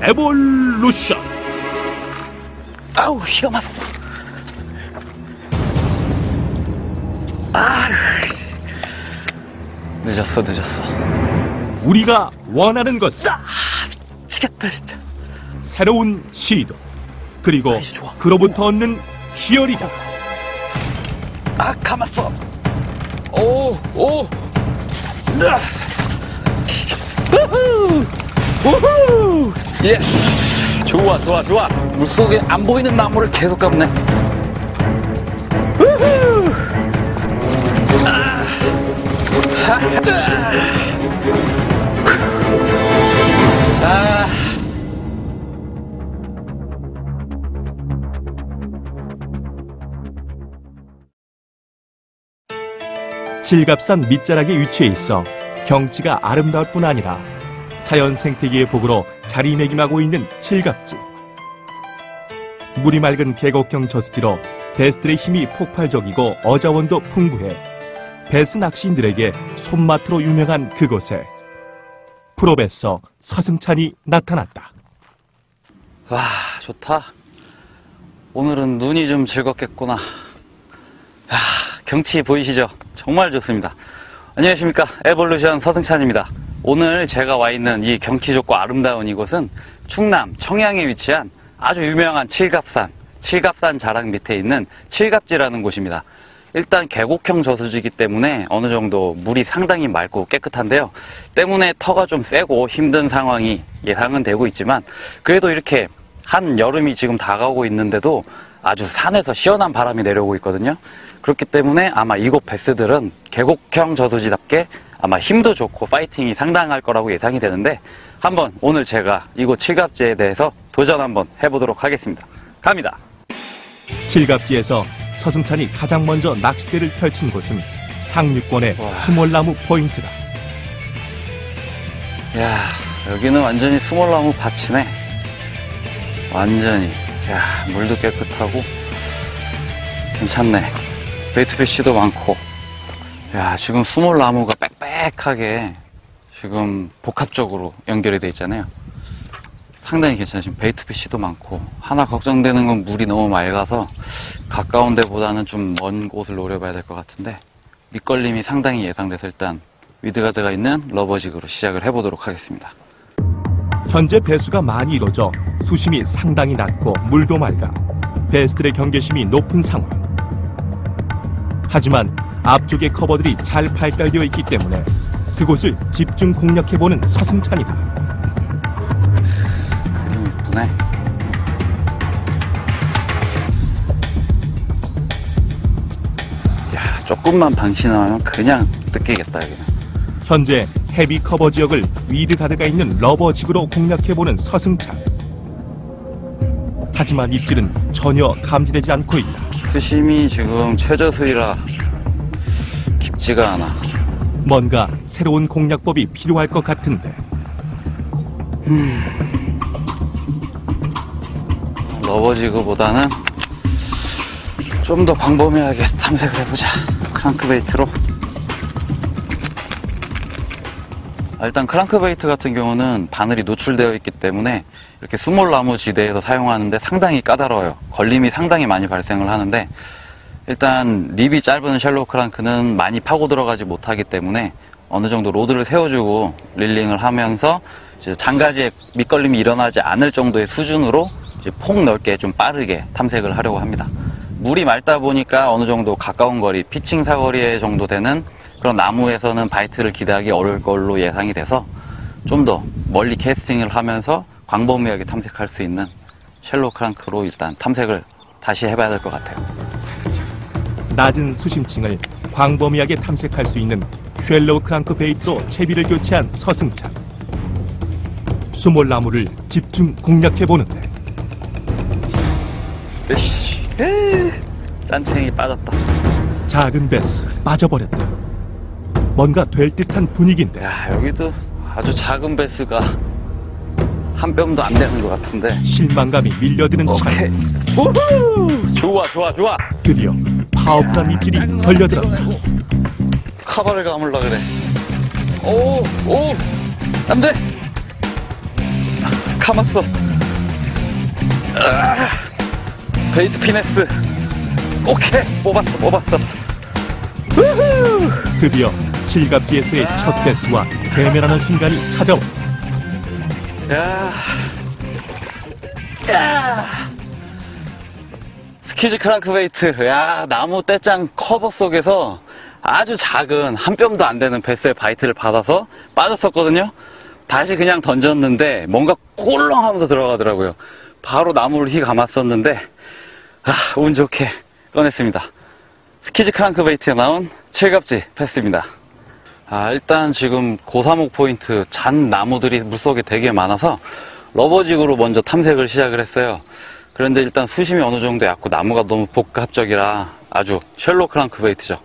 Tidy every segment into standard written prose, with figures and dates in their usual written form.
에볼루션. 아우, 휘어맞어. 아, 늦었어. 우리가 원하는 것은 미치겠다 진짜. 새로운 시도, 그리고 사이즈 좋아. 그로부터 얻는 희열이다. 아, 감았어. 오. 우후. 예스. 좋아. 물속에 안 보이는 나무를 계속 감네. 우후. 칠갑산 밑자락에 위치해 있어 경치가 아름다울 뿐 아니라 자연 생태계의 복으로 자리매김하고 있는 칠갑지. 물이 맑은 계곡형 저수지로 베스들의 힘이 폭발적이고 어자원도 풍부해 베스 낚시인들에게 손맛으로 유명한 그곳에 프로베서 서승찬이 나타났다. 와, 좋다. 오늘은 눈이 좀 즐겁겠구나. 야, 경치 보이시죠? 정말 좋습니다. 안녕하십니까, 에볼루션 서승찬입니다. 오늘 제가 와 있는 이 경치 좋고 아름다운 이곳은 충남 청양에 위치한 아주 유명한 칠갑산 자락 밑에 있는 칠갑지라는 곳입니다. 일단 계곡형 저수지이기 때문에 어느 정도 물이 상당히 맑고 깨끗한데요. 때문에 터가 좀 세고 힘든 상황이 예상은 되고 있지만, 그래도 이렇게 한여름이 지금 다가오고 있는데도 아주 산에서 시원한 바람이 내려오고 있거든요. 그렇기 때문에 아마 이곳 베스들은 계곡형 저수지답게 아마 힘도 좋고 파이팅이 상당할 거라고 예상이 되는데, 한번 오늘 제가 이곳 칠갑지에 대해서 도전 한번 해보도록 하겠습니다. 갑니다. 칠갑지에서 서승찬이 가장 먼저 낚싯대를 펼친 곳은 상류권의 수몰나무 포인트다. 야, 여기는 완전히 수몰나무 밭이네. 완전히. 야, 물도 깨끗하고 괜찮네. 베이트피쉬도 많고. 야, 지금 수몰나무가 빽빽하게 지금 복합적으로 연결이 돼 있잖아요. 상당히 괜찮아요. 지금 베이트피쉬도 많고. 하나 걱정되는 건 물이 너무 맑아서 가까운 데보다는 좀 먼 곳을 노려봐야 될 것 같은데, 밑걸림이 상당히 예상돼서 일단 위드가드가 있는 러버지그로 시작을 해보도록 하겠습니다. 현재 배수가 많이 이뤄져 수심이 상당히 낮고 물도 맑아 베스들의 경계심이 높은 상황. 하지만 앞쪽의 커버들이 잘 발달되어 있기 때문에 그곳을 집중 공략해보는 서승찬이다. 예쁘네. 야, 조금만 방심하면 그냥 뜯기겠다, 여기는. 현재 헤비 커버 지역을 위드가드가 있는 러버지그로 공략해보는 서승찬. 하지만 입질은 전혀 감지되지 않고 있다. 수심이 지금 최저수위라 깊지가 않아. 뭔가 새로운 공략법이 필요할 것 같은데. 러버지그보다는 좀 더 광범위하게 탐색을 해보자. 크랑크베이트로. 일단 크랑크베이트 같은 경우는 바늘이 노출되어 있기 때문에 이렇게 수몰나무 지대에서 사용하는데 상당히 까다로워요. 걸림이 상당히 많이 발생을 하는데, 일단 립이 짧은 셜로 크랑크는 많이 파고 들어가지 못하기 때문에 어느 정도 로드를 세워주고 릴링을 하면서 이제 장가지에 밑걸림이 일어나지 않을 정도의 수준으로 이제 폭 넓게 좀 빠르게 탐색을 하려고 합니다. 물이 맑다 보니까 어느 정도 가까운 거리, 피칭 사거리 정도 되는 그런 나무에서는 바이트를 기대하기 어려울 걸로 예상이 돼서 좀 더 멀리 캐스팅을 하면서 광범위하게 탐색할 수 있는 셜로 크랑크로 일단 탐색을 다시 해봐야 될 것 같아요. 낮은 수심층을 광범위하게 탐색할 수 있는 쉘로우 크랑크 베이트로 채비를 교체한 서승찬. 수몰나무를 집중 공략해보는데. 으씨, 짠챙이 빠졌다. 작은 베스 빠져버렸다. 뭔가 될 듯한 분위기인데. 야, 여기도 아주 작은 베스가 한 뼘도 안 되는 것 같은데. 실망감이 밀려드는 오케이. 찰나. 우후! 좋아. 드디어 파워풀한 입질이 걸려들었다. 카바를 감으려 그래. 오, 안 돼. 감았어. 베이트 피네스. 오케이, 뽑았어. 우후! 드디어 칠갑지에서의 첫 베스와 대면하는 순간이 찾아온. 야. 스키즈 크랑크베이트. 야, 나무 떼짱 커버 속에서 아주 작은 한 뼘도 안 되는 베스의 바이트를 받아서 빠졌었거든요. 다시 그냥 던졌는데 뭔가 꼴렁 하면서 들어가더라고요. 바로 나무를 휘 감았었는데 운 좋게 꺼냈습니다. 스키즈 크랑크베이트에 나온 칠갑지 베스입니다. 일단 지금 고사목 포인트 잔 나무들이 물속에 되게 많아서 러버직으로 먼저 탐색을 시작을 했어요. 그런데 일단 수심이 어느 정도 얕고 나무가 너무 복합적이라 아주 셜로 크랑크베이트죠.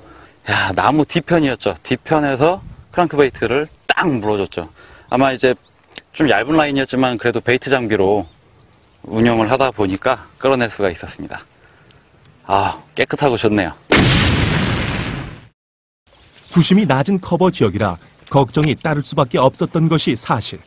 야, 나무 뒤편이었죠. 뒤편에서 크랑크베이트를 딱 물어줬죠. 아마 이제 좀 얇은 라인이었지만 그래도 베이트 장비로 운영을 하다 보니까 끌어낼 수가 있었습니다. 깨끗하고 좋네요. 수심이 낮은 커버 지역이라 걱정이 따를 수밖에 없었던 것이 사실.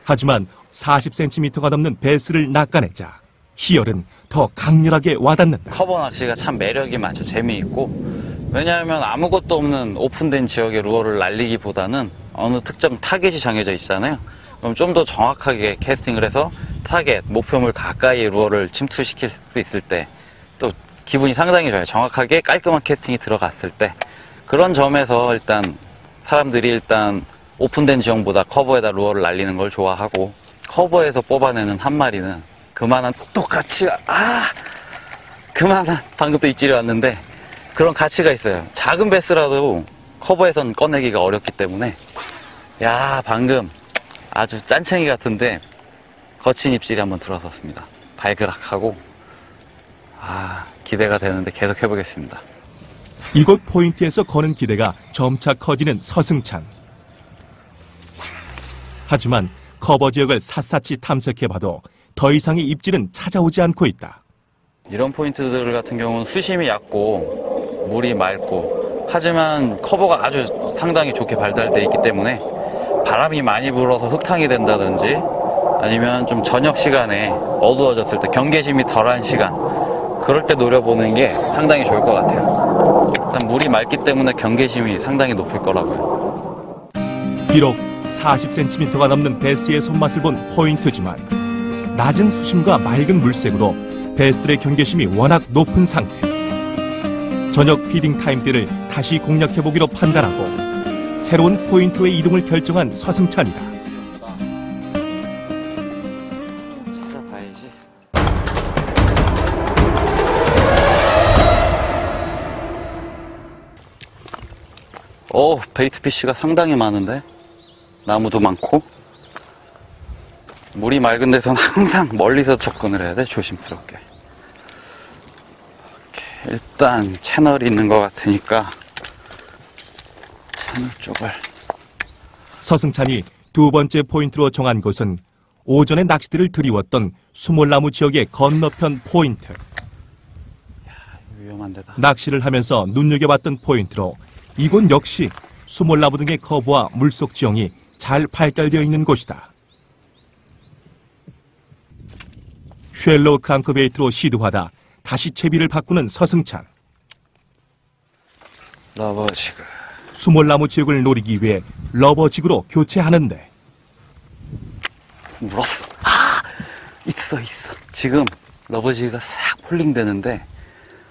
하지만 40cm가 넘는 베스를 낚아내자 희열은 더 강렬하게 와닿는다. 커버 낚시가 참 매력이 많죠. 재미있고. 왜냐하면 아무것도 없는 오픈된 지역의 루어를 날리기보다는 어느 특정 타겟이 정해져 있잖아요. 그럼 좀 더 정확하게 캐스팅을 해서 타겟, 목표물 가까이의 루어를 침투시킬 수 있을 때 또 기분이 상당히 좋아요. 정확하게 깔끔한 캐스팅이 들어갔을 때. 그런 점에서 일단 사람들이 오픈된 지형보다 커버에다 루어를 날리는 걸 좋아하고, 커버에서 뽑아내는 한 마리는 그만한 똑같이 그만한 방금 또 입질이 왔는데 그런 가치가 있어요. 작은 베스라도 커버에선 꺼내기가 어렵기 때문에. 야, 방금 아주 짠챙이 같은데 거친 입질이 한번 들어섰습니다. 발그락하고. 기대가 되는데 계속 해보겠습니다. 이곳 포인트에서 거는 기대가 점차 커지는 서승찬. 하지만 커버 지역을 샅샅이 탐색해봐도 더 이상의 입질은 찾아오지 않고 있다. 이런 포인트들 같은 경우는 수심이 얕고 물이 맑고, 하지만 커버가 아주 상당히 좋게 발달되어 있기 때문에 바람이 많이 불어서 흙탕이 된다든지, 아니면 좀 저녁 시간에 어두워졌을 때 경계심이 덜한 시간, 그럴 때 노려보는 게 상당히 좋을 것 같아요. 일단 물이 맑기 때문에 경계심이 상당히 높을 거라고요. 비록 40cm가 넘는 베스의 손맛을 본 포인트지만 낮은 수심과 맑은 물색으로 베스들의 경계심이 워낙 높은 상태. 저녁 피딩 타임대를 다시 공략해보기로 판단하고 새로운 포인트의 이동을 결정한 서승찬이다. 찾아봐야지. 베이트 피쉬가 상당히 많은데, 나무도 많고. 물이 맑은 데서는 항상 멀리서 접근을 해야 돼, 조심스럽게. 일단 채널이 있는 것 같으니까 채널 쪽을. 서승찬이 두 번째 포인트로 정한 곳은 오전에 낚시대를 드리웠던 수몰나무 지역의 건너편 포인트. 위험한 데다. 낚시를 하면서 눈여겨봤던 포인트로 이곳 역시 수몰나무 등의 커브와 물속 지형이 잘 발달되어 있는 곳이다. 쉘로우 크랑크베이트로 시도하다 다시 채비를 바꾸는 서승찬. 러버지그. 수몰나무 지역을 노리기 위해 러버지그로 교체하는데 물었어. 있어. 지금 러버지그가 싹 폴링되는데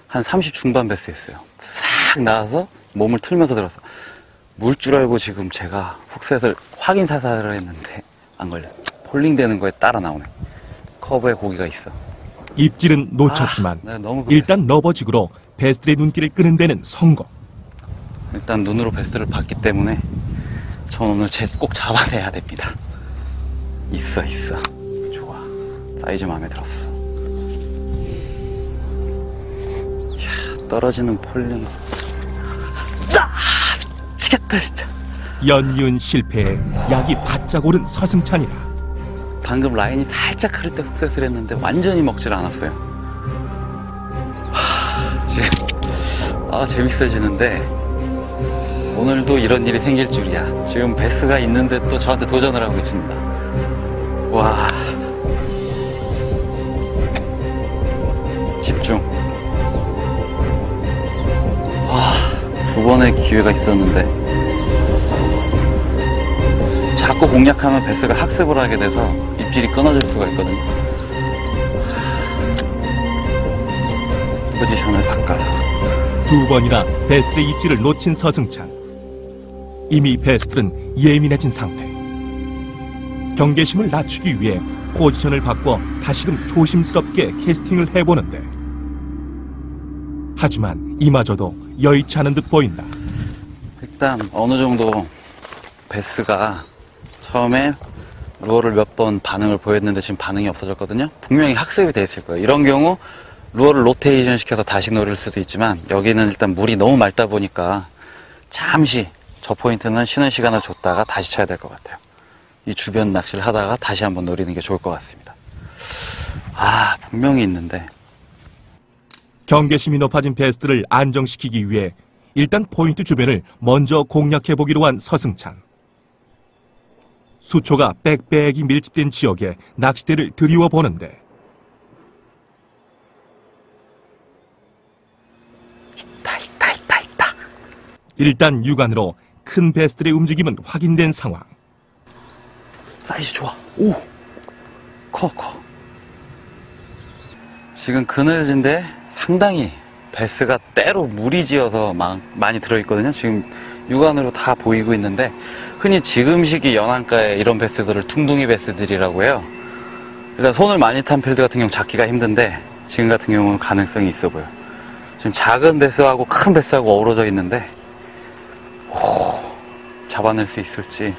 한 30 중반 베스였어요. 싹 나와서 몸을 틀면서 들었어. 물 줄 알고 지금 제가 훅셋을 확인 사살을 했는데 안 걸려. 폴링되는 거에 따라 나오네. 커브에 고기가 있어. 입질은 놓쳤지만 너무 일단 러버지그로 베스들의 눈길을 끄는 데는 성공. 일단 눈으로 베스를 봤기 때문에 전 오늘 꼭 잡아내야 됩니다. 있어. 좋아. 사이즈 마음에 들었어. 이야, 떨어지는 폴링. 미치겠다 진짜. 연이은 실패에 약이 바짝 오른 서승찬이다. 방금 라인이 살짝 흐를 때 훅셋을 했는데 완전히 먹질 않았어요. 지금 재밌어지는데 오늘도 이런 일이 생길 줄이야. 지금 베스가 있는데 또 저한테 도전을 하고 있습니다. 와. 집중. 두 번의 기회가 있었는데 자꾸 공략하면 베스가 학습을 하게 돼서 입질이 끊어질 수가 있거든요. 포지션을 바꿔서 두 번이나 베스트의 입질을 놓친 서승찬. 이미 베스트는 예민해진 상태. 경계심을 낮추기 위해 포지션을 바꿔 다시금 조심스럽게 캐스팅을 해보는데, 하지만 이마저도 여의치 않은 듯 보인다. 일단 어느 정도 베스가 처음에 루어를 몇 번 반응을 보였는데 지금 반응이 없어졌거든요. 분명히 학습이 돼 있을 거예요. 이런 경우 루어를 로테이션 시켜서 다시 노릴 수도 있지만, 여기는 일단 물이 너무 맑다 보니까 잠시 저 포인트는 쉬는 시간을 줬다가 다시 쳐야 될 것 같아요. 이 주변 낚시를 하다가 다시 한번 노리는 게 좋을 것 같습니다. 분명히 있는데. 경계심이 높아진 베스트를 안정시키기 위해 일단 포인트 주변을 먼저 공략해보기로 한 서승찬. 수초가 빽빽이 밀집된 지역에 낚싯대를 들이워 보는데, 있다. 일단 육안으로 큰 베스트의 움직임은 확인된 상황. 사이즈 좋아. 오! 커. 지금 그늘진데 상당히 베스가 때로 무리지어서 많이 들어있거든요. 지금 육안으로 다 보이고 있는데, 흔히 지금 시기 연안가에 이런 베스들을 퉁둥이 베스들이라고 해요. 일단 손을 많이 탄 필드 같은 경우 잡기가 힘든데, 지금 같은 경우는 가능성이 있어 보여요. 지금 작은 베스하고 큰 베스하고 어우러져 있는데, 잡아낼 수 있을지.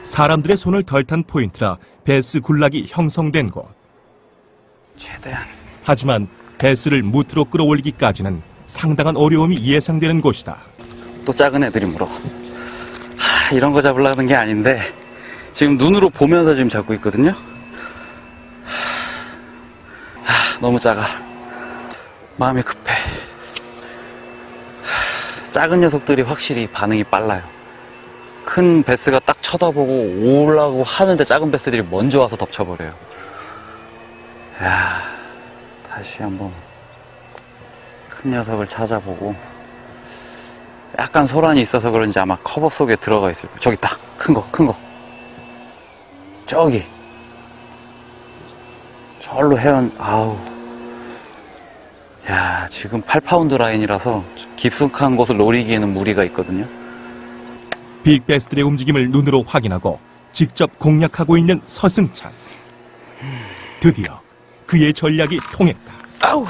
사람들의 손을 덜 탄 포인트라 베스 군락이 형성된 곳. 최대한. 하지만 베스를 무트로 끌어올리기까지는 상당한 어려움이 예상되는 곳이다. 또 작은 애들이 물어. 이런 거 잡으려는 게 아닌데 지금 눈으로 보면서 지금 잡고 있거든요. 너무 작아. 마음이 급해. 작은 녀석들이 확실히 반응이 빨라요. 큰 베스가 딱 쳐다보고 오려고 하는데 작은 베스들이 먼저 와서 덮쳐버려요. 다시 한번 큰 녀석을 찾아보고, 약간 소란이 있어서 그런지 아마 커버 속에 들어가 있을 거예요. 저기 있다. 큰 거. 저기. 절로 지금 8파운드 라인이라서 깊숙한 곳을 노리기에는 무리가 있거든요. 빅베스들의 움직임을 눈으로 확인하고 직접 공략하고 있는 서승찬. 드디어 그의 전략이 통했다.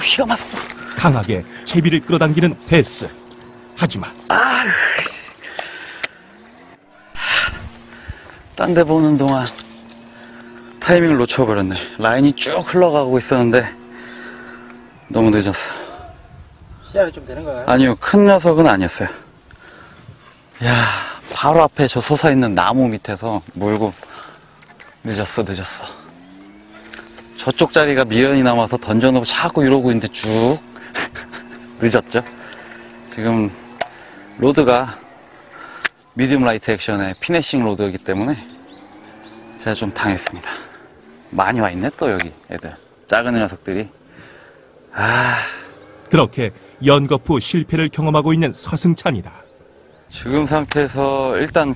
휘가 맞어. 강하게 채비를 끌어당기는 베스. 하지만 딴 데 보는 동안 타이밍을 놓쳐버렸네. 라인이 쭉 흘러가고 있었는데 너무 늦었어. 시야이 좀 되는 거예요? 아니요, 큰 녀석은 아니었어요. 바로 앞에 저 솟아있는 나무 밑에서 물고 늦었어. 저쪽 자리가 미련이 남아서 던져놓고 자꾸 이러고 있는데 쭉 늦었죠. 지금 로드가 미디움 라이트 액션의 피네싱 로드이기 때문에 제가 좀 당했습니다. 많이 와 있네 또 여기 애들, 작은 녀석들이. 그렇게 연거푸 실패를 경험하고 있는 서승찬이다. 지금 상태에서 일단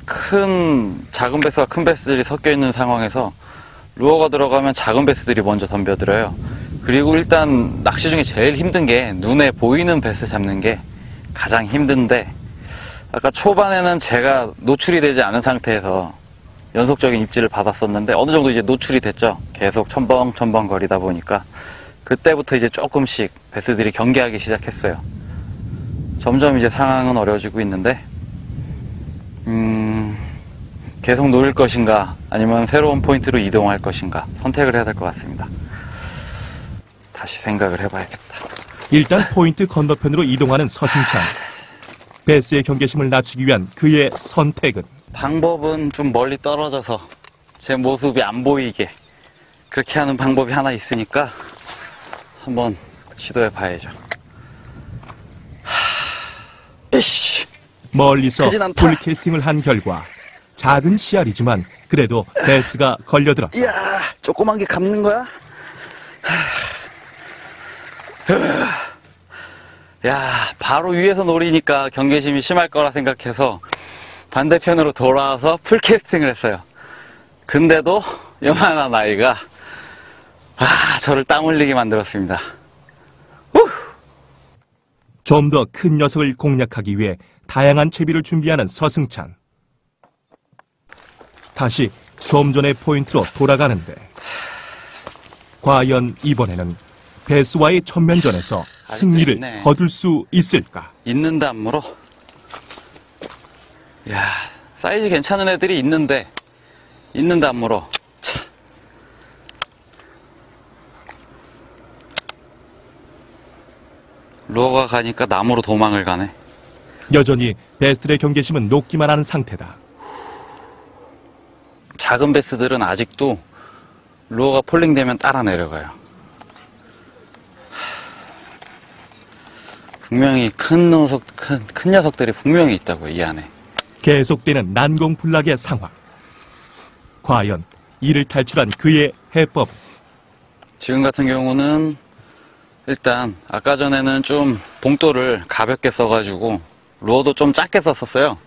작은 베스와 큰 베스들이 섞여 있는 상황에서 루어가 들어가면 작은 베스들이 먼저 덤벼들어요. 그리고 일단 낚시 중에 제일 힘든 게 눈에 보이는 베스 잡는 게 가장 힘든데, 아까 초반에는 제가 노출이 되지 않은 상태에서 연속적인 입질을 받았었는데 어느 정도 이제 노출이 됐죠. 계속 첨벙첨벙 거리다 보니까 그때부터 이제 조금씩 베스들이 경계하기 시작했어요. 점점 이제 상황은 어려워지고 있는데, 계속 노릴 것인가 아니면 새로운 포인트로 이동할 것인가 선택을 해야 될 것 같습니다. 다시 생각을 해봐야겠다. 일단 포인트 건너편으로 이동하는 서승찬. 베스의 경계심을 낮추기 위한 그의 선택은, 방법은 좀 멀리 떨어져서 제 모습이 안 보이게 그렇게 하는 방법이 하나 있으니까 한번 시도해 봐야죠. 멀리서 크진 않다. 풀캐스팅을 한 결과 작은 씨알이지만 그래도 베스가 걸려들었다. 이야, 조그만 게 감는 거야? 야, 바로 위에서 노리니까 경계심이 심할 거라 생각해서 반대편으로 돌아와서 풀캐스팅을 했어요. 근데도 요만한 아이가 저를 땀 흘리게 만들었습니다. 좀 더 큰 녀석을 공략하기 위해 다양한 채비를 준비하는 서승찬. 다시 좀 전의 포인트로 돌아가는데 과연 이번에는 베스와의 천면전에서 승리를 있네. 거둘 수 있을까? 있는 담으로. 야, 사이즈 괜찮은 애들이 있는데 있는 담으로. 차. 루어가 가니까 나무로 도망을 가네. 여전히 베스들의 경계심은 높기만 하는 상태다. 작은 베스들은 아직도 루어가 폴링되면 따라 내려가요. 분명히 큰 녀석들이 분명히 있다고요, 이 안에. 계속되는 난공불락의 상황. 과연 이를 탈출한 그의 해법. 지금 같은 경우는 일단 아까 전에는 좀 봉돌을 가볍게 써가지고 루어도 좀 작게 썼었어요.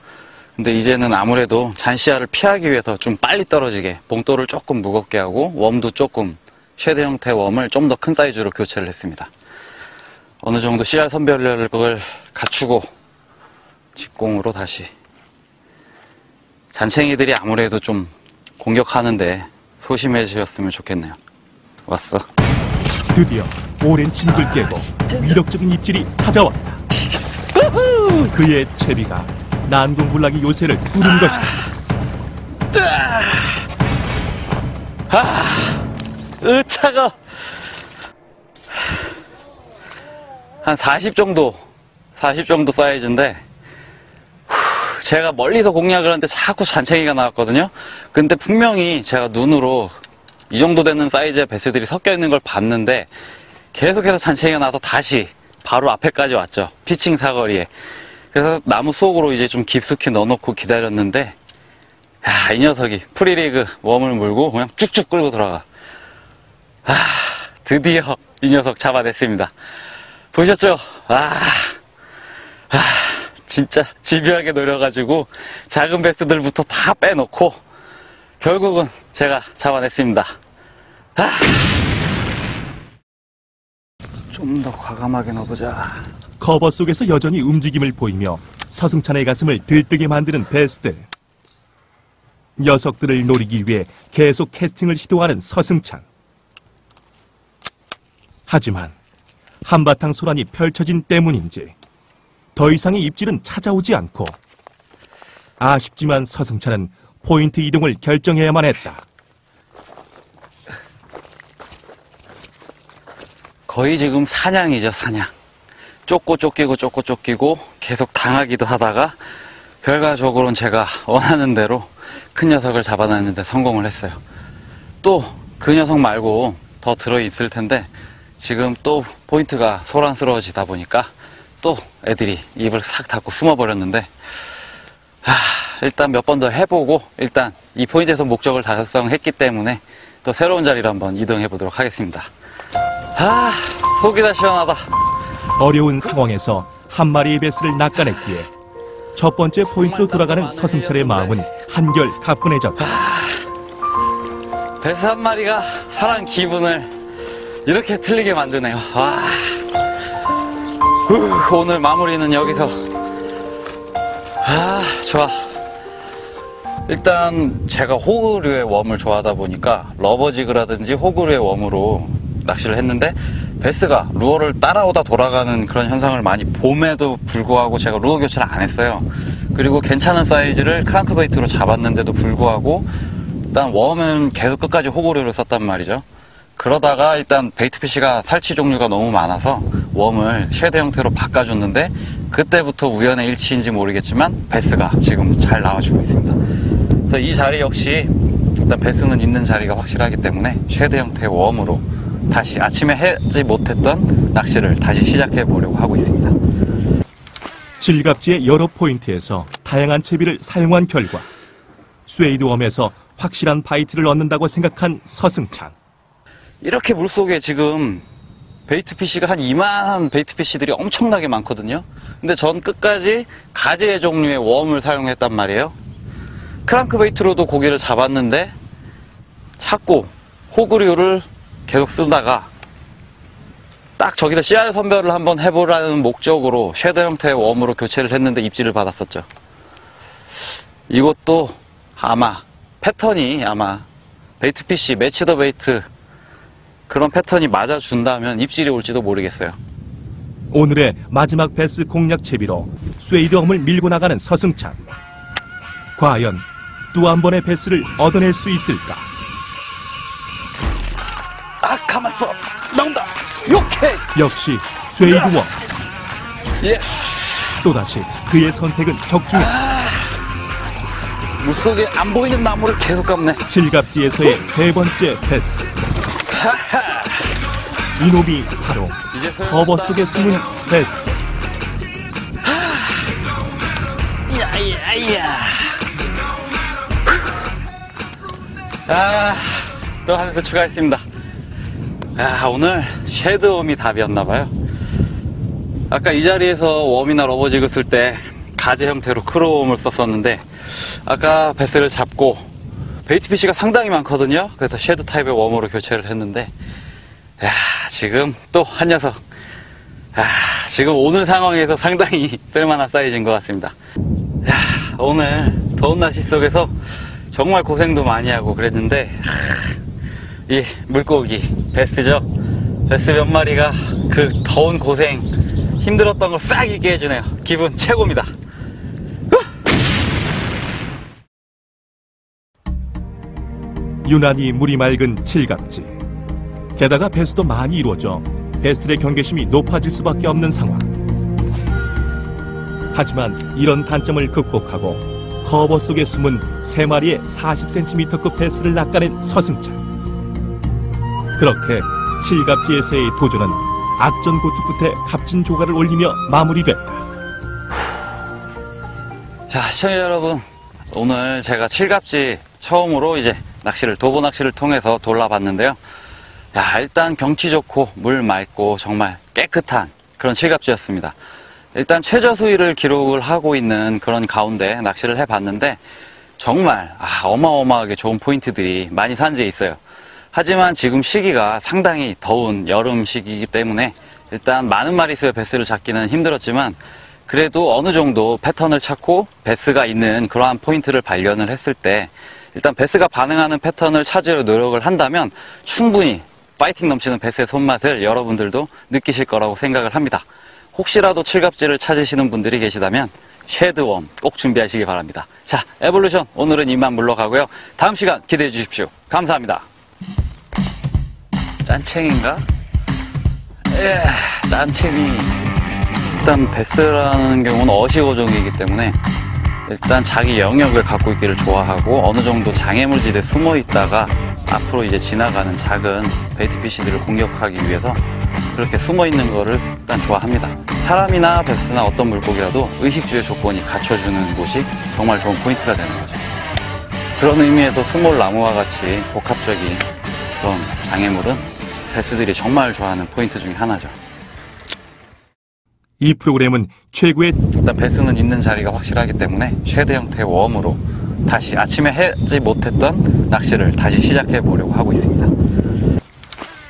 근데 이제는 아무래도 잔시야를 피하기 위해서 좀 빨리 떨어지게 봉돌을 조금 무겁게 하고 웜도 조금 쉐드 형태 웜을 좀 더 큰 사이즈로 교체를 했습니다. 어느 정도 CR 선별력을 갖추고 직공으로 다시. 잔챙이들이 아무래도 좀 공격하는데 소심해지셨으면 좋겠네요. 왔어. 드디어 오랜 침묵을 깨고 위력적인 입질이 찾아왔다. 그의 채비가 난공불락의 요새를 뚫은 것이다. 차가 한 40 정도 사이즈인데 제가 멀리서 공략을 하는데 자꾸 잔챙이가 나왔거든요. 근데 분명히 제가 눈으로 이 정도 되는 사이즈의 베스들이 섞여 있는 걸 봤는데 계속해서 잔챙이가 나와서 다시 바로 앞에까지 왔죠. 피칭 사거리에. 그래서 나무 속으로 이제 좀 깊숙이 넣어놓고 기다렸는데 이 녀석이 프리리그 웜을 물고 그냥 쭉쭉 끌고 들어가. 드디어 이 녀석 잡아냈습니다. 보셨죠? 진짜 집요하게 노려가지고 작은 베스들부터 다 빼놓고 결국은 제가 잡아냈습니다. 좀 더 과감하게 넣어보자. 커버 속에서 여전히 움직임을 보이며 서승찬의 가슴을 들뜨게 만드는 베스들. 녀석들을 노리기 위해 계속 캐스팅을 시도하는 서승찬. 하지만 한바탕 소란이 펼쳐진 때문인지 더 이상의 입질은 찾아오지 않고 아쉽지만 서승찬은 포인트 이동을 결정해야만 했다. 거의 지금 사냥이죠, 사냥. 쫓고 쫓기고 계속 당하기도 하다가 결과적으로는 제가 원하는 대로 큰 녀석을 잡아내는데 성공을 했어요. 또 그 녀석 말고 더 들어있을 텐데 지금 또 포인트가 소란스러워지다 보니까 또 애들이 입을 싹 닫고 숨어버렸는데 일단 몇 번 더 해보고 일단 이 포인트에서 목적을 달성했기 때문에 또 새로운 자리로 한번 이동해 보도록 하겠습니다. 속이 다 시원하다. 어려운 상황에서 한 마리의 베스를 낚아냈기에 첫 번째 포인트로 돌아가는 서승찬의 마음은 한결 가뿐해졌다. 베스 한 마리가 사랑 기분을 이렇게 틀리게 만드네요. 오늘 마무리는 여기서. 좋아. 일단 제가 호그류의 웜을 좋아하다 보니까 러버지그라든지 호그류의 웜으로 낚시를 했는데 베스가 루어를 따라오다 돌아가는 그런 현상을 많이 봄에도 불구하고 제가 루어 교체를 안 했어요. 그리고 괜찮은 사이즈를 크랑크베이트로 잡았는데도 불구하고 일단 웜은 계속 끝까지 호그류를 썼단 말이죠. 그러다가 일단 베이트피쉬가 살치 종류가 너무 많아서 웜을 쉐드 형태로 바꿔줬는데 그때부터 우연의 일치인지 모르겠지만 베스가 지금 잘 나와주고 있습니다. 그래서 이 자리 역시 일단 베스는 있는 자리가 확실하기 때문에 쉐드 형태의 웜으로 다시 아침에 하지 못했던 낚시를 다시 시작해 보려고 하고 있습니다. 질갑지의 여러 포인트에서 다양한 채비를 사용한 결과 스웨이드 웜에서 확실한 바이트를 얻는다고 생각한 서승찬. 이렇게 물속에 지금 베이트 피쉬가 한 이만한 베이트 피쉬들이 엄청나게 많거든요. 근데 전 끝까지 가재 종류의 웜을 사용했단 말이에요. 크랑크 베이트로도 고기를 잡았는데 자꾸 호그류를 계속 쓰다가 딱 저기다 씨알 선별을 한번 해보라는 목적으로 쉐더 형태의 웜으로 교체를 했는데 입질을 받았었죠. 이것도 아마 패턴이 베이트 피쉬, 매치 더 베이트 그런 패턴이 맞아준다면 입질이 올지도 모르겠어요. 오늘의 마지막 베스 공략 채비로 스웨이드엄을 밀고 나가는 서승찬. 과연 또 한 번의 베스를 얻어낼 수 있을까? 아, 감았어. 나온다. 오케이. 역시 스웨이드엄. 예스. 또다시 그의 선택은 적중해. 물속에 안 보이는 나무를 계속 감네. 칠갑지에서의 세 번째 베스. 이놈이 바로 커버 속에 숨은 베스. 또 한 수 추가했습니다. 오늘 쉐드웜이 답이었나봐요. 아까 이 자리에서 웜이나 러버지그 쓸 때 가재 형태로 크로움을 썼었는데 아까 베스를 잡고 베이트 피쉬가 상당히 많거든요. 그래서 쉐드 타입의 웜으로 교체를 했는데 지금 또 한 녀석. 지금 오늘 상황에서 상당히 쓸만한 사이즈인 것 같습니다. 오늘 더운 날씨 속에서 정말 고생도 많이 하고 그랬는데 이 물고기 베스죠. 베스 몇 마리가 그 더운 고생 힘들었던 걸 싹 잊게 해주네요. 기분 최고입니다. 유난히 물이 맑은 칠갑지. 게다가 배수도 많이 이루어져 베스들의 경계심이 높아질 수밖에 없는 상황. 하지만 이런 단점을 극복하고 커버 속에 숨은 세 마리의 40cm급 베스를 낚아낸 서승찬. 그렇게 칠갑지에서의 도전은 악전고투 끝에 값진 조가를 올리며 마무리됐다. 자, 시청자 여러분, 오늘 제가 칠갑지 처음으로 이제 도보 낚시를 통해서 돌아봤는데요. 일단 경치 좋고 물 맑고 정말 깨끗한 그런 칠갑지였습니다. 일단 최저 수위를 기록을 하고 있는 그런 가운데 낚시를 해봤는데 정말 어마어마하게 좋은 포인트들이 많이 산지에 있어요. 하지만 지금 시기가 상당히 더운 여름 시기이기 때문에 일단 많은 마리수의 베스를 잡기는 힘들었지만 그래도 어느 정도 패턴을 찾고 베스가 있는 그러한 포인트를 발견을 했을 때 일단 베스가 반응하는 패턴을 찾으려 노력을 한다면 충분히 파이팅 넘치는 베스의 손맛을 여러분들도 느끼실 거라고 생각을 합니다. 혹시라도 칠갑지를 찾으시는 분들이 계시다면 쉐드웜 꼭 준비하시기 바랍니다. 자, 에볼루션 오늘은 이만 물러가고요. 다음 시간 기대해 주십시오. 감사합니다. 짠챙인가? 짠챙이. 일단 베스라는 경우는 어시어종이기 때문에 일단 자기 영역을 갖고 있기를 좋아하고 어느 정도 장애물지대에 숨어 있다가 앞으로 이제 지나가는 작은 베이트 피쉬들을 공격하기 위해서 그렇게 숨어 있는 거를 일단 좋아합니다. 사람이나 베스나 어떤 물고기라도 의식주의 조건이 갖춰주는 곳이 정말 좋은 포인트가 되는 거죠. 그런 의미에서 스몰 나무와 같이 복합적인 그런 장애물은 베스들이 정말 좋아하는 포인트 중에 하나죠. 이 프로그램은 최고의 일단 베스는 있는 자리가 확실하기 때문에 쉐드 형태의 웜으로 다시 아침에 하지 못했던 낚시를 다시 시작해 보려고 하고 있습니다.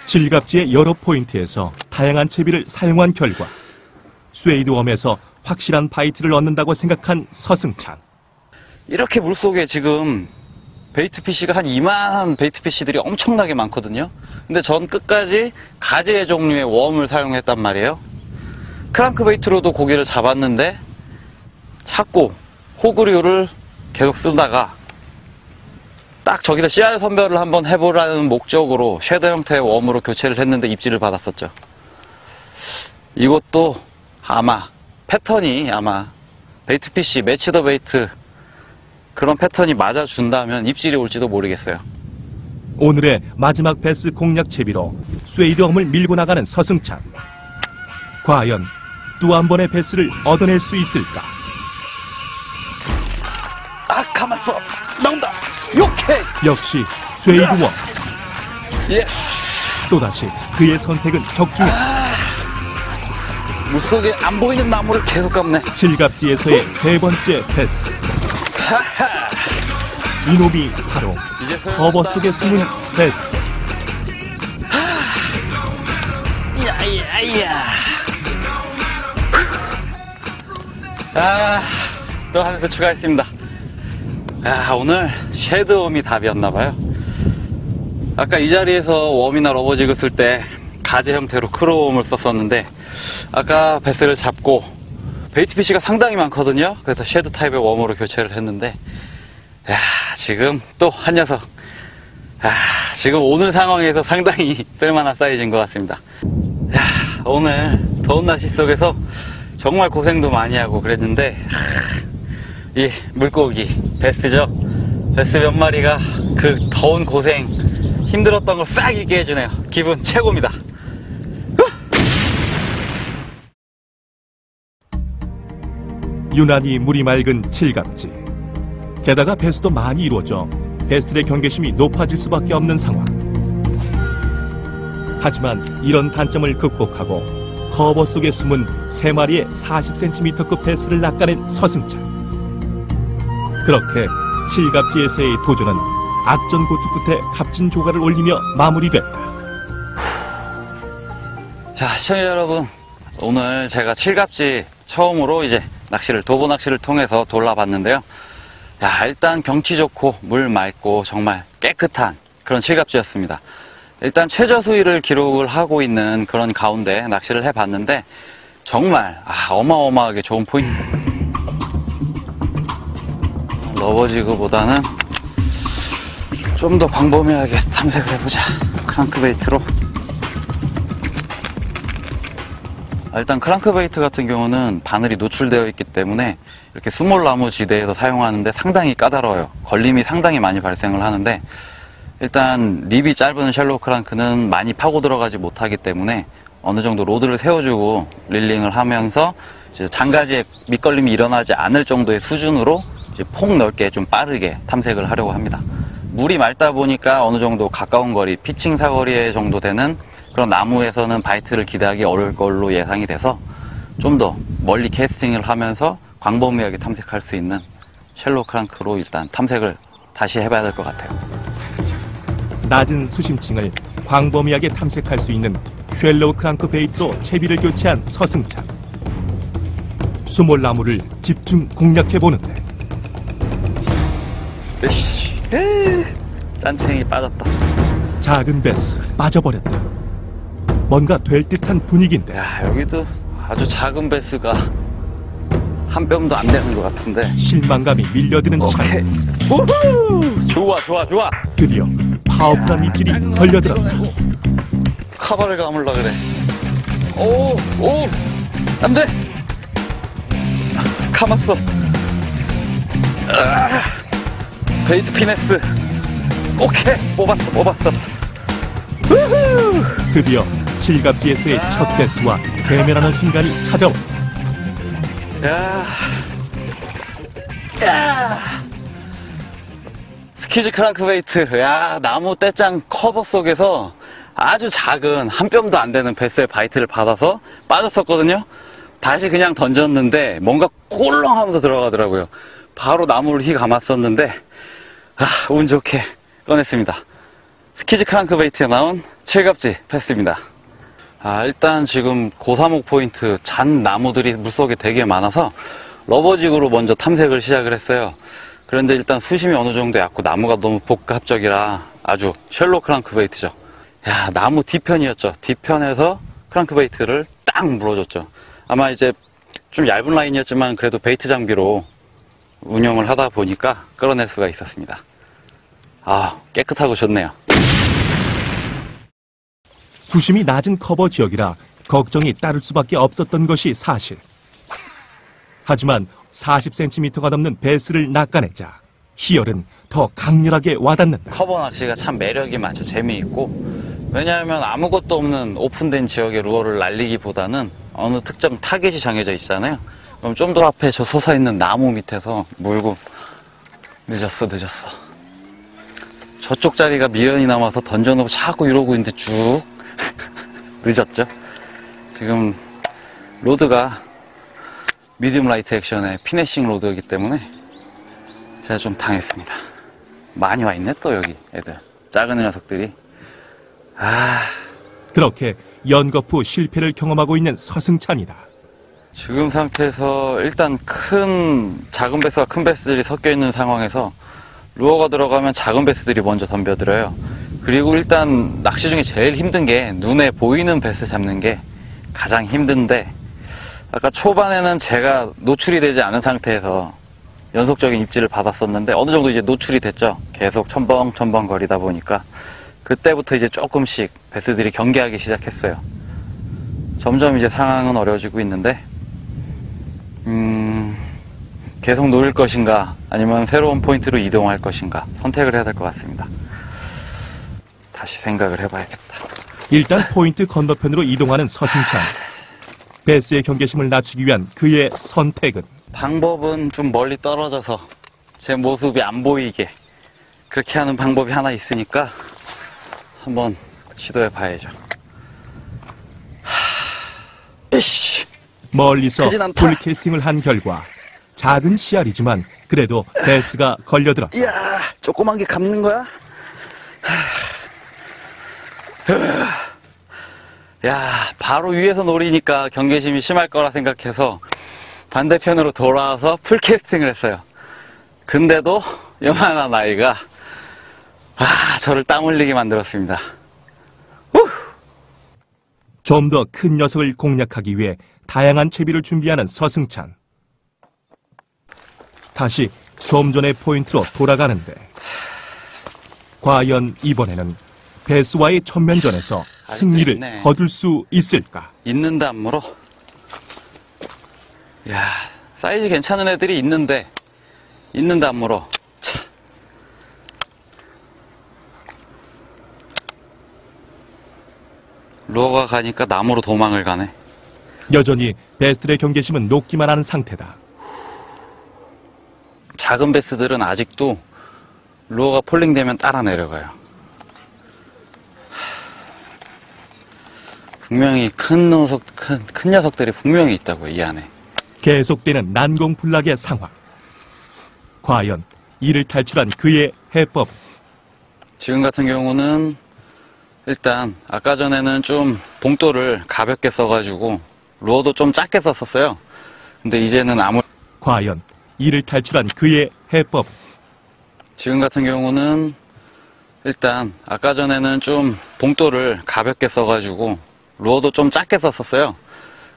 칠갑지의 여러 포인트에서 다양한 채비를 사용한 결과 스웨이드웜에서 확실한 바이트를 얻는다고 생각한 서승찬. 이렇게 물속에 지금 베이트 피쉬가 한 이만한 베이트 피쉬들이 엄청나게 많거든요. 근데 전 끝까지 가재 종류의 웜을 사용했단 말이에요. 크랑크 베이트로도 고기를 잡았는데 자꾸 호그류를 계속 쓰다가 딱 저기다 씨알 선별을 한번 해보라는 목적으로 쉐더 형태의 웜으로 교체를 했는데 입질을 받았었죠. 이것도 패턴이 베이트 피쉬, 매치 더 베이트 그런 패턴이 맞아준다면 입질이 올지도 모르겠어요. 오늘의 마지막 베스 공략 채비로 스웨이드엄을 밀고 나가는 서승찬. 과연 또 한 번의 베스를 얻어낼 수 있을까? 감았어. 나온다. 오케이. 역시 쇠이드워. 예스. 또다시 그의 선택은 적중해. 물속에 안 보이는 나무를 계속 감네. 칠갑지에서의 세 번째 패스. 이놈이 바로 커버 속에 숨은 패스. 또 하나 더 추가했습니다. 오늘 섀드웜이 답이었나봐요. 아까 이 자리에서 웜이나 러버지그 쓸 때 가재 형태로 크로움을 썼었는데, 아까 베스를 잡고 베이트 피쉬가 상당히 많거든요. 그래서 쉐드 타입의 웜으로 교체를 했는데, 지금 또 한 녀석. 지금 오늘 상황에서 상당히 쓸만한 사이즈인 것 같습니다. 오늘 더운 날씨 속에서 정말 고생도 많이 하고 그랬는데, 이 물고기 베스죠. 베스 몇 마리가 그 더운 고생, 힘들었던 걸 싹 잊게 해주네요. 기분 최고입니다. 유난히 물이 맑은 칠갑지. 게다가 배수도 많이 이루어져 베스들의 경계심이 높아질 수밖에 없는 상황. 하지만 이런 단점을 극복하고 커버 속에 숨은 세 마리의 40cm급 베스를 낚아낸 서승찬. 그렇게 칠갑지에서의 도전은 악전고투 끝에 값진 조가를 올리며 마무리됐다. 자, 시청자 여러분, 오늘 제가 칠갑지 처음으로 이제 낚시를, 도보 낚시를 통해서 돌아봤는데요. 일단 경치 좋고 물 맑고 정말 깨끗한 그런 칠갑지였습니다. 일단 최저 수위를 기록을 하고 있는 그런 가운데 낚시를 해봤는데, 정말 어마어마하게 좋은 포인트. 러버지그보다는 좀 더 광범위하게 탐색을 해보자. 크랑크베이트로. 일단 크랑크베이트 같은 경우는 바늘이 노출되어 있기 때문에 이렇게 수몰나무 지대에서 사용하는데 상당히 까다로워요. 걸림이 상당히 많이 발생을 하는데, 일단 립이 짧은 셜로우 크랑크는 많이 파고 들어가지 못하기 때문에 어느 정도 로드를 세워주고 릴링을 하면서 이제 장가지에 밑걸림이 일어나지 않을 정도의 수준으로 이제 폭 넓게 좀 빠르게 탐색을 하려고 합니다. 물이 맑다 보니까 어느 정도 가까운 거리, 피칭 사거리 정도 되는 그런 나무에서는 바이트를 기대하기 어려울 걸로 예상이 돼서 좀 더 멀리 캐스팅을 하면서 광범위하게 탐색할 수 있는 셜로우 크랑크로 일단 탐색을 다시 해봐야 될 것 같아요. 낮은 수심층을 광범위하게 탐색할 수 있는 쉘로우 크랑크 베이트로 채비를 교체한 서승찬. 수몰나무를 집중 공략해보는데, 으씨, 짠챙이 빠졌다. 작은 베스 빠져버렸다. 뭔가 될 듯한 분위기인데, 여기도 아주 작은 베스가 한 뼘도 안 되는 것 같은데. 실망감이 밀려드는 오케이. 참. 우후! 좋아. 드디어 파워풀한 입질이 걸려들었다. 카바를 감으려 그래. 오, 안 돼! 감았어. 베이트 피네스. 오케이, 뽑았어. 우후! 드디어 칠갑지에서의 첫 베스와 대면하는 순간이 찾아온다. 스키즈 크랑크베이트. 나무 떼짱 커버 속에서 아주 작은 한 뼘도 안 되는 베스의 바이트를 받아서 빠졌었거든요. 다시 그냥 던졌는데 뭔가 꼴렁하면서 들어가더라고요. 바로 나무를 휘 감았었는데 운 좋게 꺼냈습니다. 스키즈 크랑크베이트에 나온 칠갑지 패스입니다. 일단 지금 고사목 포인트 잔 나무들이 물속에 되게 많아서 러버지그로 먼저 탐색을 시작을 했어요. 그런데 일단 수심이 어느 정도 얕고 나무가 너무 복합적이라 아주 셜로우 크랑크베이트죠. 나무 뒤편이었죠. 뒤편에서 크랑크베이트를 딱 물어줬죠. 아마 이제 좀 얇은 라인이었지만 그래도 베이트 장비로 운영을 하다 보니까 끌어낼 수가 있었습니다. 깨끗하고 좋네요. 수심이 낮은 커버 지역이라 걱정이 따를 수밖에 없었던 것이 사실. 하지만 40cm가 넘는 베스를 낚아내자 희열은 더 강렬하게 와닿는다. 커버 낚시가 참 매력이 많죠. 재미있고. 왜냐하면 아무것도 없는 오픈된 지역의 루어를 날리기보다는 어느 특정 타겟이 정해져 있잖아요. 그럼 좀 더 앞에 저 솟아있는 나무 밑에서 물고. 늦었어. 저쪽 자리가 미련이 남아서 던져놓고 자꾸 이러고 있는데 쭉 늦었죠. 지금 로드가 미디움 라이트 액션의 피네싱 로드이기 때문에 제가 좀 당했습니다. 많이 와 있네 또 여기 애들 작은 녀석들이. 그렇게 연거푸 실패를 경험하고 있는 서승찬이다. 지금 상태에서 일단 작은 베스와 큰 베스들이 섞여 있는 상황에서 루어가 들어가면 작은 베스들이 먼저 덤벼들어요. 그리고 일단 낚시 중에 제일 힘든 게 눈에 보이는 베스 잡는 게 가장 힘든데, 아까 초반에는 제가 노출이 되지 않은 상태에서 연속적인 입질을 받았었는데 어느 정도 이제 노출이 됐죠. 계속 첨벙첨벙 거리다 보니까 그때부터 이제 조금씩 베스들이 경계하기 시작했어요. 점점 이제 상황은 어려워지고 있는데 계속 노릴 것인가 아니면 새로운 포인트로 이동할 것인가 선택을 해야 될 것 같습니다. 다시 생각을 해봐야겠다. 일단 포인트 건너편으로 이동하는 서승찬. 베스의 경계심을 낮추기 위한 그의 선택은 방법은 좀 멀리 떨어져서 제 모습이 안 보이게 그렇게 하는 방법이 하나 있으니까 한번 시도해 봐야죠. 멀리서 크진 않다. 풀캐스팅을 한 결과 작은 씨알이지만 그래도 베스가 걸려들었다. 이야, 조그만 게 감는 거야? 야, 바로 위에서 노리니까 경계심이 심할 거라 생각해서 반대편으로 돌아와서 풀캐스팅을 했어요. 근데도 요만한 아이가 저를 땀 흘리게 만들었습니다. 좀 더 큰 녀석을 공략하기 위해 다양한 채비를 준비하는 서승찬. 다시 좀 전의 포인트로 돌아가는데 과연 이번에는 베스와의 천면전에서 승리를 있네. 거둘 수 있을까? 있는데 안 물어? 야, 사이즈 괜찮은 애들이 있는데 안 물어. 차. 루어가 가니까 나무로 도망을 가네. 여전히 베스들의 경계심은 높기만 하는 상태다. 작은 베스들은 아직도 루어가 폴링되면 따라 내려가요. 분명히 큰 녀석들이 분명히 있다고요, 이 안에. 계속되는 난공불락의 상황. 과연 이를 탈출한 그의 해법. 지금 같은 경우는 일단 아까 전에는 좀 봉돌을 가볍게 써가지고 루어도 좀 작게 썼었어요. 근데 이제는 과연 이를 탈출한 그의 해법. 지금 같은 경우는 일단 아까 전에는 좀 봉돌을 가볍게 써가지고 루어도 좀 작게 썼었어요.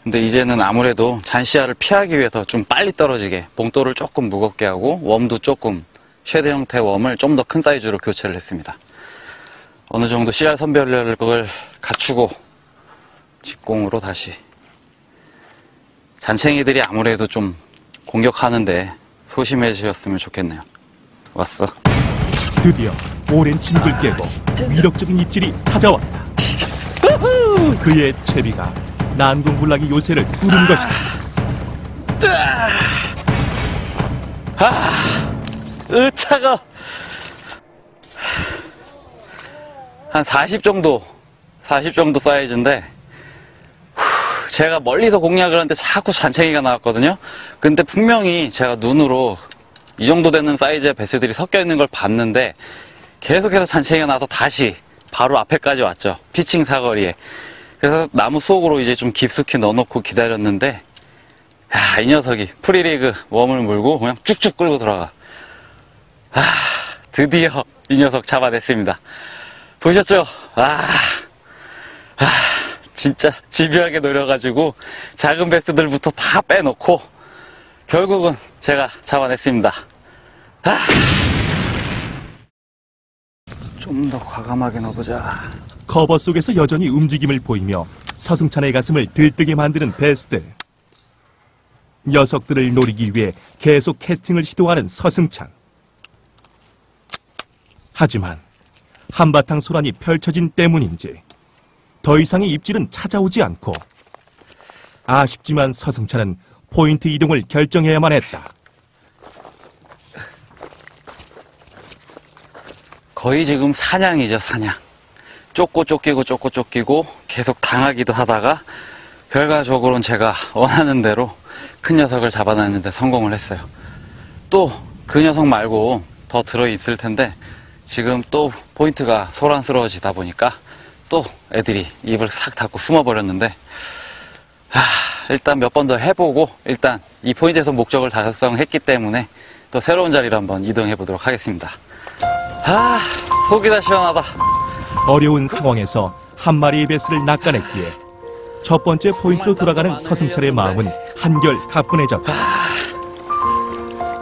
근데 이제는 아무래도 잔시야를 피하기 위해서 좀 빨리 떨어지게 봉돌을 조금 무겁게 하고 웜도 조금 쉐드 형태 웜을 좀 더 큰 사이즈로 교체를 했습니다. 어느 정도 CR 선별력을 갖추고 직공으로 다시. 잔챙이들이 아무래도 좀 공격하는데 소심해지셨으면 좋겠네요. 왔어. 드디어 오랜 진흙을 깨고 위력적인 입질이 찾아왔다. 그의 채비가 난공불락의 요새를 뚫은 것이다. 차가 한 40 정도 사이즈인데 제가 멀리서 공략을 하는데 자꾸 잔챙이가 나왔거든요. 근데 분명히 제가 눈으로 이 정도 되는 사이즈의 베스들이 섞여 있는 걸 봤는데 계속해서 잔챙이가 나와서 다시 바로 앞에까지 왔죠. 피칭 사거리에. 그래서 나무 속으로 이제 좀 깊숙이 넣어놓고 기다렸는데 이 녀석이 프리리그 웜을 물고 그냥 쭉쭉 끌고 들어가. 드디어 이 녀석 잡아냈습니다. 보셨죠? 진짜 집요하게 노려가지고 작은 베스들부터 다 빼놓고 결국은 제가 잡아냈습니다. 좀 더 과감하게 넣어보자. 커버 속에서 여전히 움직임을 보이며 서승찬의 가슴을 들뜨게 만드는 베스들. 녀석들을 노리기 위해 계속 캐스팅을 시도하는 서승찬. 하지만 한바탕 소란이 펼쳐진 때문인지 더 이상의 입질은 찾아오지 않고 아쉽지만 서승찬은 포인트 이동을 결정해야만 했다. 거의 지금 사냥이죠, 사냥. 쫓고 쫓기고 계속 당하기도 하다가 결과적으로는 제가 원하는 대로 큰 녀석을 잡아내는데 성공을 했어요. 또 그 녀석 말고 더 들어있을 텐데 지금 또 포인트가 소란스러워지다 보니까 또 애들이 입을 싹 닫고 숨어버렸는데 일단 몇 번 더 해보고 일단 이 포인트에서 목적을 달성했기 때문에 또 새로운 자리로 한번 이동해 보도록 하겠습니다. 속이 다 시원하다. 어려운 상황에서 한 마리의 베스를 낚아냈기에 첫 번째 포인트로 돌아가는 서승철의 마음은 한결 가뿐해졌다.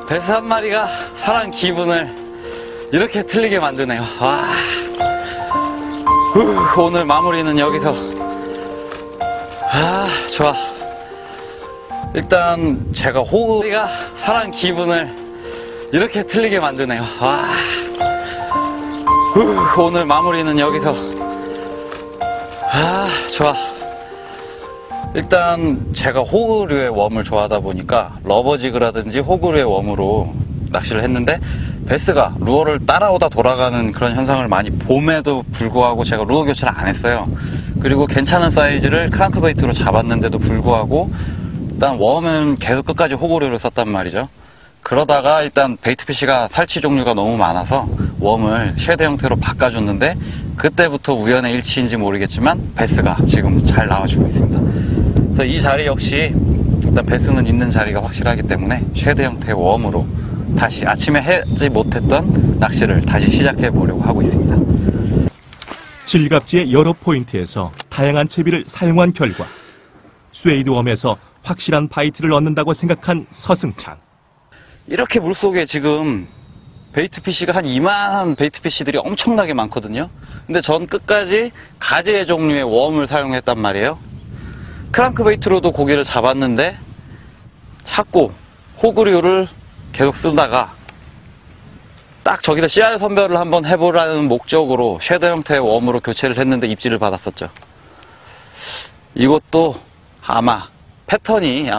베스 한 마리가 사랑 기분을 이렇게 틀리게 만드네요. 오늘 마무리는 여기서. 좋아. 일단 제가 호구가 사랑 기분을 이렇게 틀리게 만드네요. 오늘 마무리는 여기서. 좋아. 일단 제가 호구류의 웜을 좋아하다 보니까 러버지그라든지 호구류의 웜으로 낚시를 했는데 베스가 루어를 따라오다 돌아가는 그런 현상을 많이 봄에도 불구하고 제가 루어 교체를 안 했어요. 그리고 괜찮은 사이즈를 크랑크베이트로 잡았는데도 불구하고 일단 웜은 계속 끝까지 호구류를 썼단 말이죠. 그러다가 일단 베이트피쉬가 살치 종류가 너무 많아서 웜을 쉐드 형태로 바꿔줬는데 그때부터 우연의 일치인지 모르겠지만 베스가 지금 잘 나와주고 있습니다. 그래서 이 자리 역시 일단 베스는 있는 자리가 확실하기 때문에 쉐드 형태의 웜으로 다시 아침에 하지 못했던 낚시를 다시 시작해 보려고 하고 있습니다. 질갑지의 여러 포인트에서 다양한 채비를 사용한 결과 스웨이드 웜에서 확실한 바이트를 얻는다고 생각한 서승찬. 이렇게 물속에 지금 베이트피쉬가 한 이만한 베이트피쉬들이 엄청나게 많거든요. 근데 전 끝까지 가재 종류의 웜을 사용했단 말이에요. 크랑크베이트로도 고기를 잡았는데 자꾸 호구류를 계속 쓰다가 딱 저기다 CR 선별을 한번 해보라는 목적으로 쉐더 형태의 웜으로 교체를 했는데 입질을 받았었죠. 이것도 아마 패턴이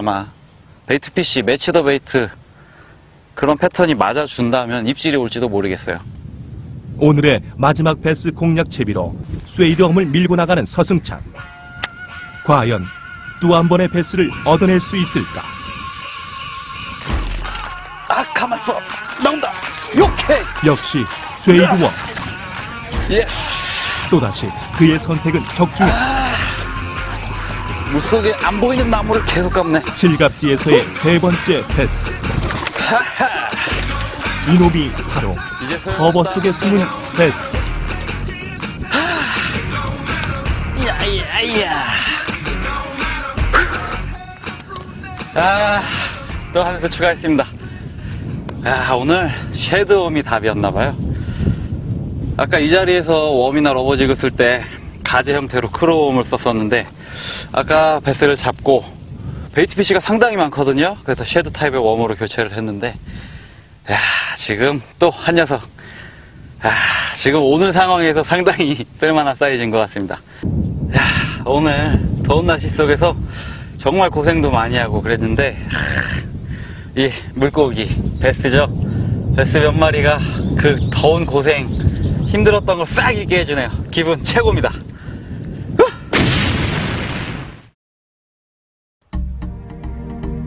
베이트피쉬, 매치 더 베이트 그런 패턴이 맞아준다면 입질이 올지도 모르겠어요. 오늘의 마지막 베스 공략 채비로 스웨이드 웜을 밀고 나가는 서승찬. 과연 또 한 번의 베스를 얻어낼 수 있을까? 가만있어. 나온다. 오케이. 역시 스웨이드 웜. 예스. 또다시 그의 선택은 적중했다. 물속에 안 보이는 나무를 계속 감네. 질갑지에서의 세 번째 베스. 이놈이 바로 커버 속에 숨은 베스. 또 하나 더 추가했습니다. 오늘 쉐드 웜이 답이었나봐요. 아까 이 자리에서 웜이나 러버지그 쓸 때 가재 형태로 크로우 웜을 썼었는데 아까 베스를 잡고 베이트피쉬가 상당히 많거든요. 그래서 쉐드 타입의 웜으로 교체를 했는데 지금 또 한 녀석. 지금 오늘 상황에서 상당히 쓸만한 사이즈인 것 같습니다. 오늘 더운 날씨 속에서 정말 고생도 많이 하고 그랬는데 이 물고기 베스죠. 베스 몇 마리가 그 더운 고생 힘들었던 걸 싹 잊게 해주네요. 기분 최고입니다.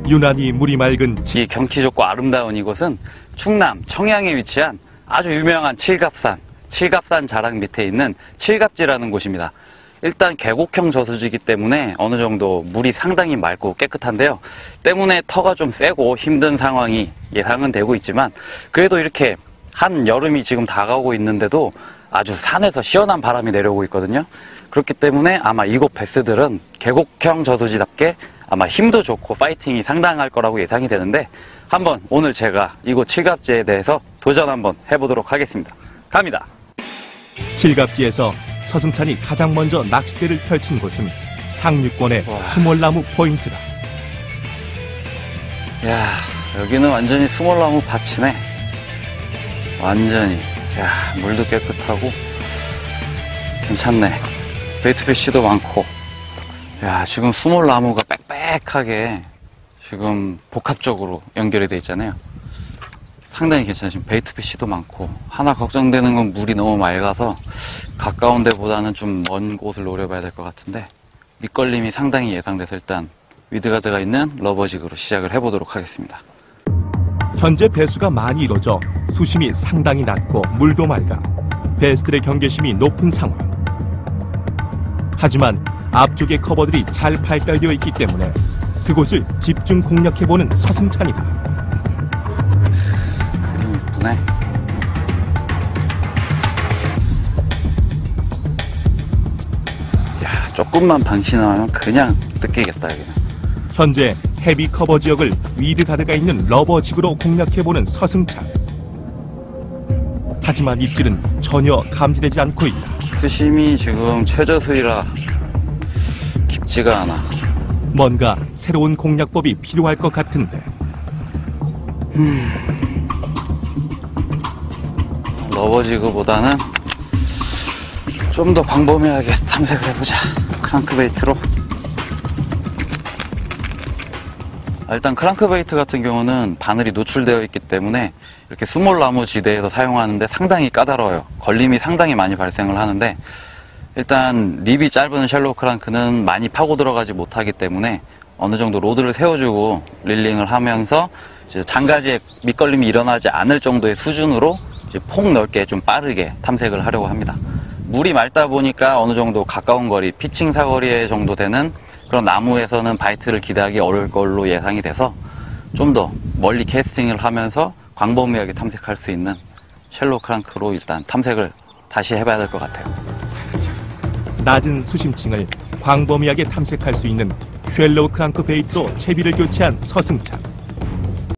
유난히 물이 맑은 이 경치 좋고 아름다운 이곳은 충남 청양에 위치한 아주 유명한 칠갑산 자락 밑에 있는 칠갑지라는 곳입니다. 일단 계곡형 저수지이기 때문에 어느 정도 물이 상당히 맑고 깨끗한데요. 때문에 터가 좀 세고 힘든 상황이 예상은 되고 있지만 그래도 이렇게 한여름이 지금 다가오고 있는데도 아주 산에서 시원한 바람이 내려오고 있거든요. 그렇기 때문에 아마 이곳 베스들은 계곡형 저수지답게 아마 힘도 좋고 파이팅이 상당할 거라고 예상이 되는데 한번 오늘 제가 이곳 칠갑지에 대해서 도전 한번 해보도록 하겠습니다. 갑니다. 칠갑지에서 서승찬이 가장 먼저 낚싯대를 펼친 곳은 상류권의 수몰나무 포인트다. 야, 여기는 완전히 수몰나무 밭이네. 완전히. 야, 물도 깨끗하고 괜찮네. 베이트피쉬도 많고. 야, 지금 수몰나무가 빽빽하게 지금 복합적으로 연결이 돼 있잖아요. 상당히 괜찮아요. 지금 베이트피쉬도 많고. 하나 걱정되는 건 물이 너무 맑아서 가까운 데보다는 좀 먼 곳을 노려봐야 될 것 같은데, 밑걸림이 상당히 예상돼서 일단 위드가드가 있는 러버지그로 시작을 해보도록 하겠습니다. 현재 배수가 많이 이뤄져 수심이 상당히 낮고 물도 맑아 베스들의 경계심이 높은 상황. 하지만 앞쪽의 커버들이 잘 발달되어 있기 때문에 그곳을 집중 공략해보는 서승찬이다. 그림이 이쁘네. 야, 조금만 방심하면 그냥 뜯기겠다, 여기는. 현재 헤비 커버 지역을 위드가드가 있는 러버지그로 공략해보는 서승찬. 하지만 입질은 전혀 감지되지 않고 있다. 수심이 지금 최저수위라 깊지가 않아. 뭔가 새로운 공략법이 필요할 것 같은데. 러버지그보다는 좀 더 광범위하게 탐색을 해보자. 크랑크베이트로. 일단 크랑크베이트 같은 경우는 바늘이 노출되어 있기 때문에 이렇게 수몰나무 지대에서 사용하는데 상당히 까다로워요. 걸림이 상당히 많이 발생을 하는데, 일단 립이 짧은 셜로우 크랑크는 많이 파고 들어가지 못하기 때문에 어느 정도 로드를 세워주고 릴링을 하면서 이제 장가지에 밑걸림이 일어나지 않을 정도의 수준으로 이제 폭 넓게 좀 빠르게 탐색을 하려고 합니다. 물이 맑다 보니까 어느 정도 가까운 거리, 피칭 사거리 정도 되는 그런 나무에서는 바이트를 기대하기 어려울 걸로 예상이 돼서 좀 더 멀리 캐스팅을 하면서 광범위하게 탐색할 수 있는 셜로우 크랑크로 일단 탐색을 다시 해봐야 될 것 같아요. 낮은 수심층을 광범위하게 탐색할 수 있는 쉘로우 크랑크 베이트로 채비를 교체한 서승찬.